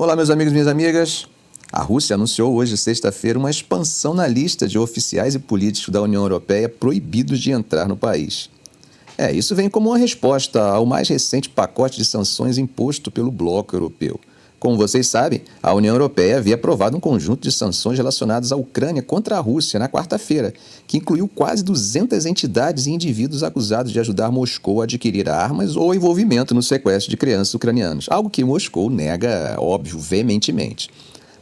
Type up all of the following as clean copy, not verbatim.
Olá, meus amigos e minhas amigas. A Rússia anunciou hoje, sexta-feira, uma expansão na lista de oficiais e políticos da União Europeia proibidos de entrar no país. Isso vem como uma resposta ao mais recente pacote de sanções imposto pelo bloco europeu. Como vocês sabem, a União Europeia havia aprovado um conjunto de sanções relacionadas à Ucrânia contra a Rússia na quarta-feira, que incluiu quase 200 entidades e indivíduos acusados de ajudar Moscou a adquirir armas ou envolvimento no sequestro de crianças ucranianas, algo que Moscou nega, óbvio, veementemente.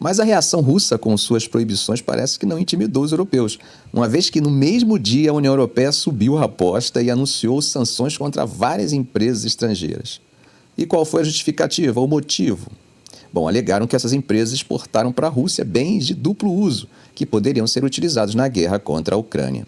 Mas a reação russa com suas proibições parece que não intimidou os europeus, uma vez que no mesmo dia a União Europeia subiu a aposta e anunciou sanções contra várias empresas estrangeiras. E qual foi a justificativa, o motivo? Bom, alegaram que essas empresas exportaram para a Rússia bens de duplo uso, que poderiam ser utilizados na guerra contra a Ucrânia.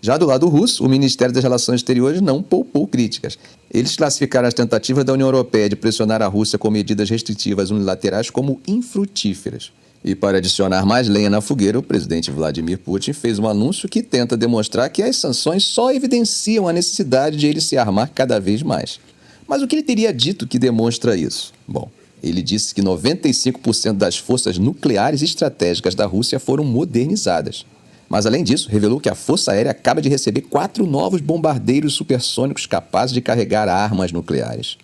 Já do lado russo, o Ministério das Relações Exteriores não poupou críticas. Eles classificaram as tentativas da União Europeia de pressionar a Rússia com medidas restritivas unilaterais como infrutíferas. E para adicionar mais lenha na fogueira, o presidente Vladimir Putin fez um anúncio que tenta demonstrar que as sanções só evidenciam a necessidade de ele se armar cada vez mais. Mas o que ele teria dito que demonstra isso? Bom, ele disse que 95% das forças nucleares estratégicas da Rússia foram modernizadas. Mas, além disso, revelou que a Força Aérea acaba de receber 4 novos bombardeiros supersônicos capazes de carregar armas nucleares.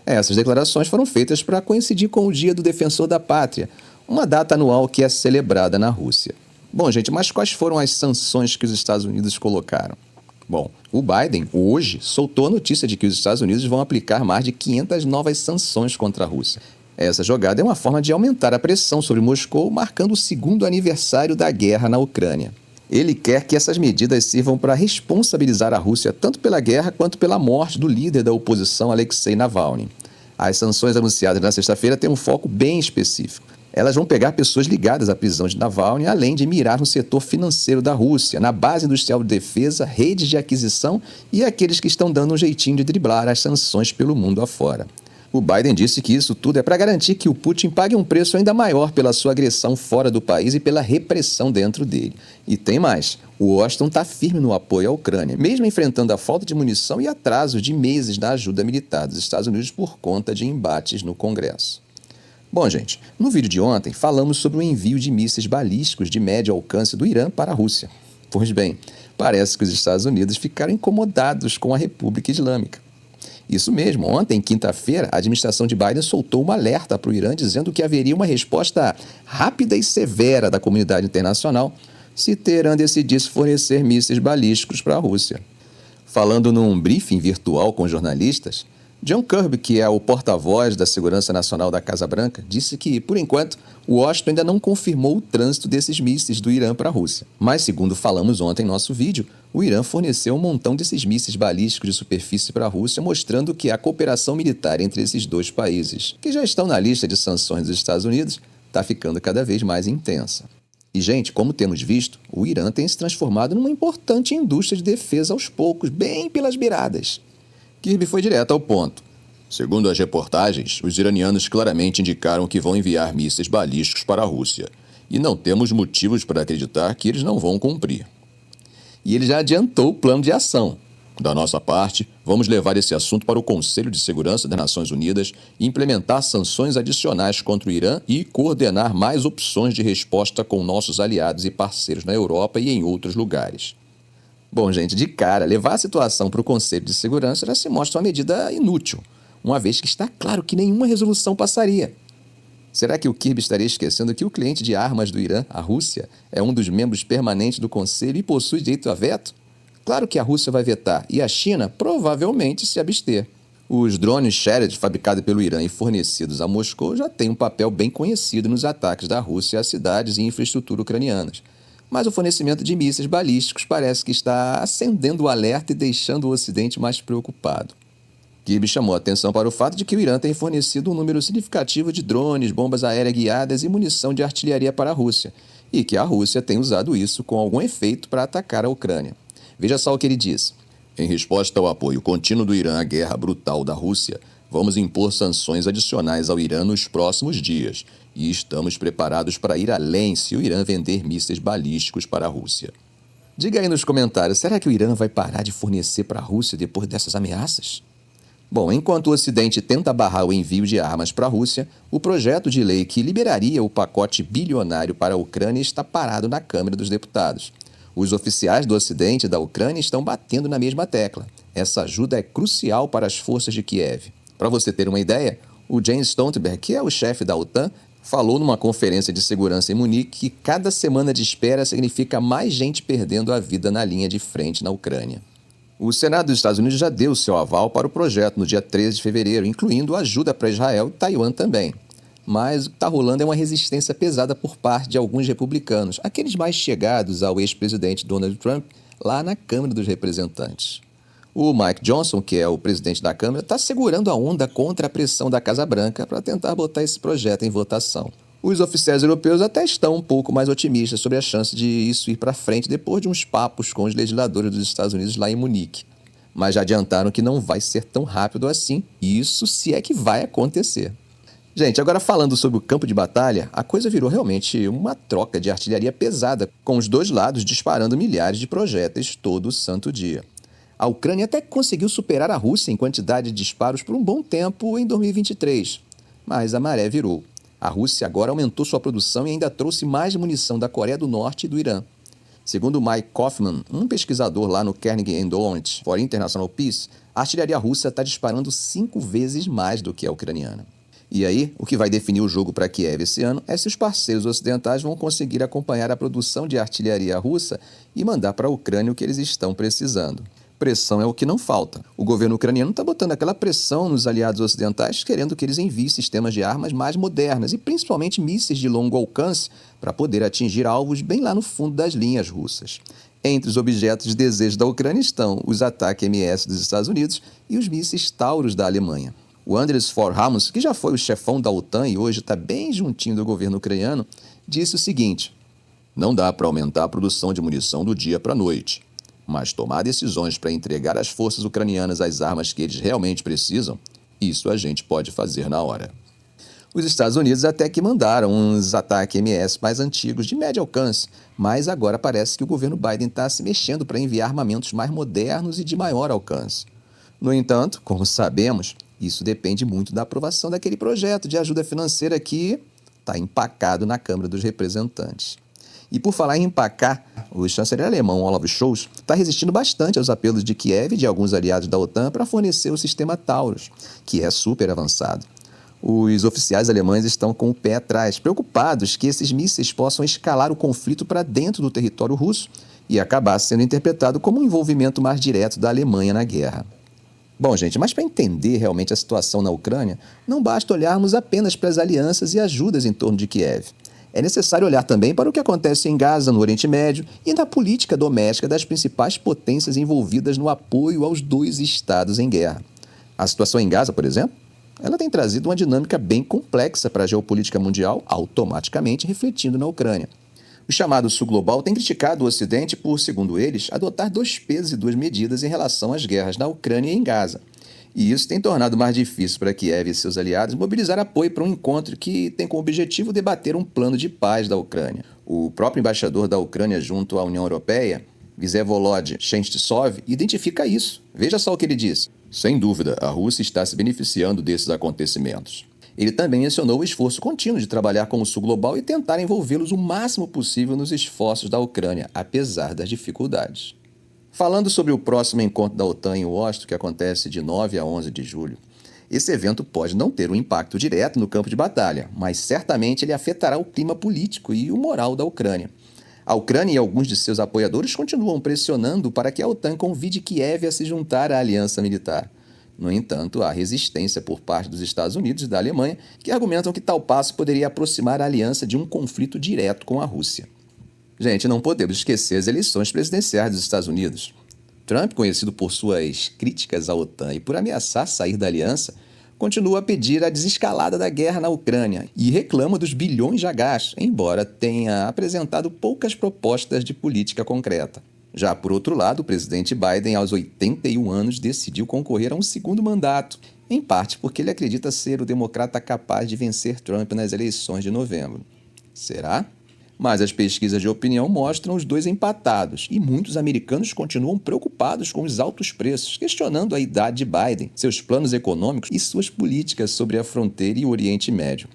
Essas declarações foram feitas para coincidir com o Dia do Defensor da Pátria, uma data anual que é celebrada na Rússia. Bom, gente, mas quais foram as sanções que os Estados Unidos colocaram? Bom, o Biden, hoje, soltou a notícia de que os Estados Unidos vão aplicar mais de 500 novas sanções contra a Rússia. Essa jogada é uma forma de aumentar a pressão sobre Moscou, marcando o 2º aniversário da guerra na Ucrânia. Ele quer que essas medidas sirvam para responsabilizar a Rússia tanto pela guerra quanto pela morte do líder da oposição, Alexei Navalny. As sanções anunciadas na sexta-feira têm um foco bem específico. Elas vão pegar pessoas ligadas à prisão de Navalny, além de mirar no setor financeiro da Rússia, na base industrial de defesa, redes de aquisição e aqueles que estão dando um jeitinho de driblar as sanções pelo mundo afora. O Biden disse que isso tudo é para garantir que o Putin pague um preço ainda maior pela sua agressão fora do país e pela repressão dentro dele. E tem mais, o Washington está firme no apoio à Ucrânia, mesmo enfrentando a falta de munição e atrasos de meses na ajuda militar dos Estados Unidos por conta de embates no Congresso. Bom, gente, no vídeo de ontem falamos sobre o envio de mísseis balísticos de médio alcance do Irã para a Rússia. Pois bem, parece que os Estados Unidos ficaram incomodados com a República Islâmica. Isso mesmo, ontem, quinta-feira, a administração de Biden soltou um alerta para o Irã dizendo que haveria uma resposta rápida e severa da comunidade internacional se Teherã decidisse fornecer mísseis balísticos para a Rússia. Falando num briefing virtual com jornalistas, John Kirby, que é o porta-voz da Segurança Nacional da Casa Branca, disse que, por enquanto, Washington ainda não confirmou o trânsito desses mísseis do Irã para a Rússia. Mas, segundo falamos ontem em nosso vídeo, o Irã forneceu um montão desses mísseis balísticos de superfície para a Rússia, mostrando que a cooperação militar entre esses dois países, que já estão na lista de sanções dos Estados Unidos, está ficando cada vez mais intensa. E, gente, como temos visto, o Irã tem se transformado numa importante indústria de defesa aos poucos, bem pelas beiradas. Kirby foi direto ao ponto. Segundo as reportagens, os iranianos claramente indicaram que vão enviar mísseis balísticos para a Rússia, e não temos motivos para acreditar que eles não vão cumprir. E ele já adiantou o plano de ação. Da nossa parte, vamos levar esse assunto para o Conselho de Segurança das Nações Unidas e implementar sanções adicionais contra o Irã e coordenar mais opções de resposta com nossos aliados e parceiros na Europa e em outros lugares. Bom, gente, de cara, levar a situação para o Conselho de Segurança já se mostra uma medida inútil, uma vez que está claro que nenhuma resolução passaria. Será que o Kirby estaria esquecendo que o cliente de armas do Irã, a Rússia, é um dos membros permanentes do Conselho e possui direito a veto? Claro que a Rússia vai vetar e a China provavelmente se abster. Os drones Shahed fabricados pelo Irã e fornecidos a Moscou já têm um papel bem conhecido nos ataques da Rússia a cidades e infraestrutura ucranianas. Mas o fornecimento de mísseis balísticos parece que está acendendo o alerta e deixando o Ocidente mais preocupado. Kirby chamou a atenção para o fato de que o Irã tem fornecido um número significativo de drones, bombas aéreas guiadas e munição de artilharia para a Rússia, e que a Rússia tem usado isso com algum efeito para atacar a Ucrânia. Veja só o que ele diz. Em resposta ao apoio contínuo do Irã à guerra brutal da Rússia, vamos impor sanções adicionais ao Irã nos próximos dias e estamos preparados para ir além se o Irã vender mísseis balísticos para a Rússia. Diga aí nos comentários, será que o Irã vai parar de fornecer para a Rússia depois dessas ameaças? Bom, enquanto o Ocidente tenta barrar o envio de armas para a Rússia, o projeto de lei que liberaria o pacote bilionário para a Ucrânia está parado na Câmara dos Deputados. Os oficiais do Ocidente e da Ucrânia estão batendo na mesma tecla. Essa ajuda é crucial para as forças de Kiev. Para você ter uma ideia, o Jens Stoltenberg, que é o chefe da OTAN, falou numa conferência de segurança em Munique que cada semana de espera significa mais gente perdendo a vida na linha de frente na Ucrânia. O Senado dos Estados Unidos já deu seu aval para o projeto no dia 13 de fevereiro, incluindo ajuda para Israel e Taiwan também. Mas o que está rolando é uma resistência pesada por parte de alguns republicanos, aqueles mais chegados ao ex-presidente Donald Trump, lá na Câmara dos Representantes. O Mike Johnson, que é o presidente da Câmara, está segurando a onda contra a pressão da Casa Branca para tentar botar esse projeto em votação. Os oficiais europeus até estão um pouco mais otimistas sobre a chance de isso ir para frente depois de uns papos com os legisladores dos Estados Unidos lá em Munique. Mas já adiantaram que não vai ser tão rápido assim, e isso se é que vai acontecer. Gente, agora falando sobre o campo de batalha, a coisa virou realmente uma troca de artilharia pesada, com os dois lados disparando milhares de projéteis todo santo dia. A Ucrânia até conseguiu superar a Rússia em quantidade de disparos por um bom tempo em 2023, mas a maré virou. A Rússia agora aumentou sua produção e ainda trouxe mais munição da Coreia do Norte e do Irã. Segundo Mike Kaufman, um pesquisador lá no Carnegie Endowment for International Peace, a artilharia russa está disparando 5 vezes mais do que a ucraniana. E aí, o que vai definir o jogo para Kiev esse ano é se os parceiros ocidentais vão conseguir acompanhar a produção de artilharia russa e mandar para a Ucrânia o que eles estão precisando. Pressão é o que não falta. O governo ucraniano está botando aquela pressão nos aliados ocidentais, querendo que eles enviem sistemas de armas mais modernas e principalmente mísseis de longo alcance para poder atingir alvos bem lá no fundo das linhas russas. Entre os objetos de desejo da Ucrânia estão os ataques MS dos Estados Unidos e os mísseis Taurus da Alemanha. O Andres Forhamus, que já foi o chefão da OTAN e hoje está bem juntinho do governo ucraniano, disse o seguinte: "Não dá para aumentar a produção de munição do dia para a noite. Mas tomar decisões para entregar às forças ucranianas as armas que eles realmente precisam, isso a gente pode fazer na hora." Os Estados Unidos até que mandaram uns ataques MS mais antigos, de médio alcance, mas agora parece que o governo Biden está se mexendo para enviar armamentos mais modernos e de maior alcance. No entanto, como sabemos, isso depende muito da aprovação daquele projeto de ajuda financeira que está empacado na Câmara dos Representantes. E por falar em empacar, o chanceler alemão Olaf Scholz está resistindo bastante aos apelos de Kiev e de alguns aliados da OTAN para fornecer o sistema Taurus, que é super avançado. Os oficiais alemães estão com o pé atrás, preocupados que esses mísseis possam escalar o conflito para dentro do território russo e acabar sendo interpretado como um envolvimento mais direto da Alemanha na guerra. Bom, gente, mas para entender realmente a situação na Ucrânia, não basta olharmos apenas para as alianças e ajudas em torno de Kiev. É necessário olhar também para o que acontece em Gaza, no Oriente Médio, e na política doméstica das principais potências envolvidas no apoio aos dois estados em guerra. A situação em Gaza, por exemplo, ela tem trazido uma dinâmica bem complexa para a geopolítica mundial, automaticamente refletindo na Ucrânia. O chamado Sul Global tem criticado o Ocidente por, segundo eles, adotar 2 pesos e 2 medidas em relação às guerras na Ucrânia e em Gaza. E isso tem tornado mais difícil para Kiev e seus aliados mobilizar apoio para um encontro que tem como objetivo debater um plano de paz da Ucrânia. O próprio embaixador da Ucrânia junto à União Europeia, Vsevolod Shentsov, identifica isso. Veja só o que ele diz: "Sem dúvida, a Rússia está se beneficiando desses acontecimentos." Ele também mencionou o esforço contínuo de trabalhar com o Sul Global e tentar envolvê-los o máximo possível nos esforços da Ucrânia, apesar das dificuldades. Falando sobre o próximo encontro da OTAN em Washington, que acontece de 9 a 11 de julho, esse evento pode não ter um impacto direto no campo de batalha, mas certamente ele afetará o clima político e o moral da Ucrânia. A Ucrânia e alguns de seus apoiadores continuam pressionando para que a OTAN convide Kiev a se juntar à aliança militar. No entanto, há resistência por parte dos Estados Unidos e da Alemanha, que argumentam que tal passo poderia aproximar a aliança de um conflito direto com a Rússia. Gente, não podemos esquecer as eleições presidenciais dos Estados Unidos. Trump, conhecido por suas críticas à OTAN e por ameaçar sair da aliança, continua a pedir a desescalada da guerra na Ucrânia e reclama dos bilhões já gastos, embora tenha apresentado poucas propostas de política concreta. Já por outro lado, o presidente Biden, aos 81 anos, decidiu concorrer a um segundo mandato, em parte porque ele acredita ser o democrata capaz de vencer Trump nas eleições de novembro. Será? Mas as pesquisas de opinião mostram os dois empatados e muitos americanos continuam preocupados com os altos preços, questionando a idade de Biden, seus planos econômicos e suas políticas sobre a fronteira e o Oriente Médio.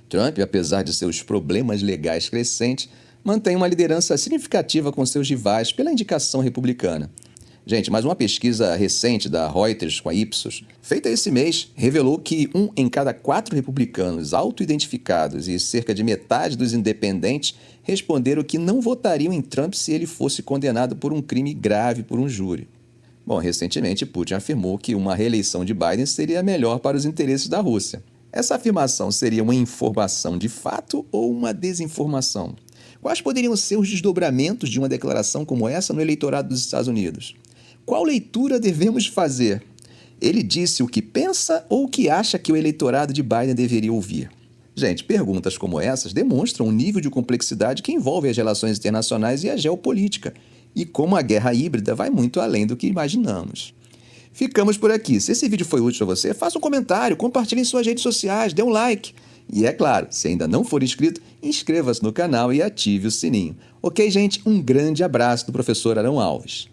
Trump, apesar de seus problemas legais crescentes, mantém uma liderança significativa com seus rivais pela indicação republicana. Gente, mas uma pesquisa recente da Reuters com a Ipsos, feita esse mês, revelou que 1 em cada 4 republicanos auto-identificados e cerca de metade dos independentes responderam que não votariam em Trump se ele fosse condenado por um crime grave por um júri. Bom, recentemente Putin afirmou que uma reeleição de Biden seria melhor para os interesses da Rússia. Essa afirmação seria uma informação de fato ou uma desinformação? Quais poderiam ser os desdobramentos de uma declaração como essa no eleitorado dos Estados Unidos? Qual leitura devemos fazer? Ele disse o que pensa ou o que acha que o eleitorado de Biden deveria ouvir? Gente, perguntas como essas demonstram um nível de complexidade que envolve as relações internacionais e a geopolítica, e como a guerra híbrida vai muito além do que imaginamos. Ficamos por aqui. Se esse vídeo foi útil para você, faça um comentário, compartilhe em suas redes sociais, dê um like. E é claro, se ainda não for inscrito, inscreva-se no canal e ative o sininho. Ok, gente? Um grande abraço do professor Arão Alves.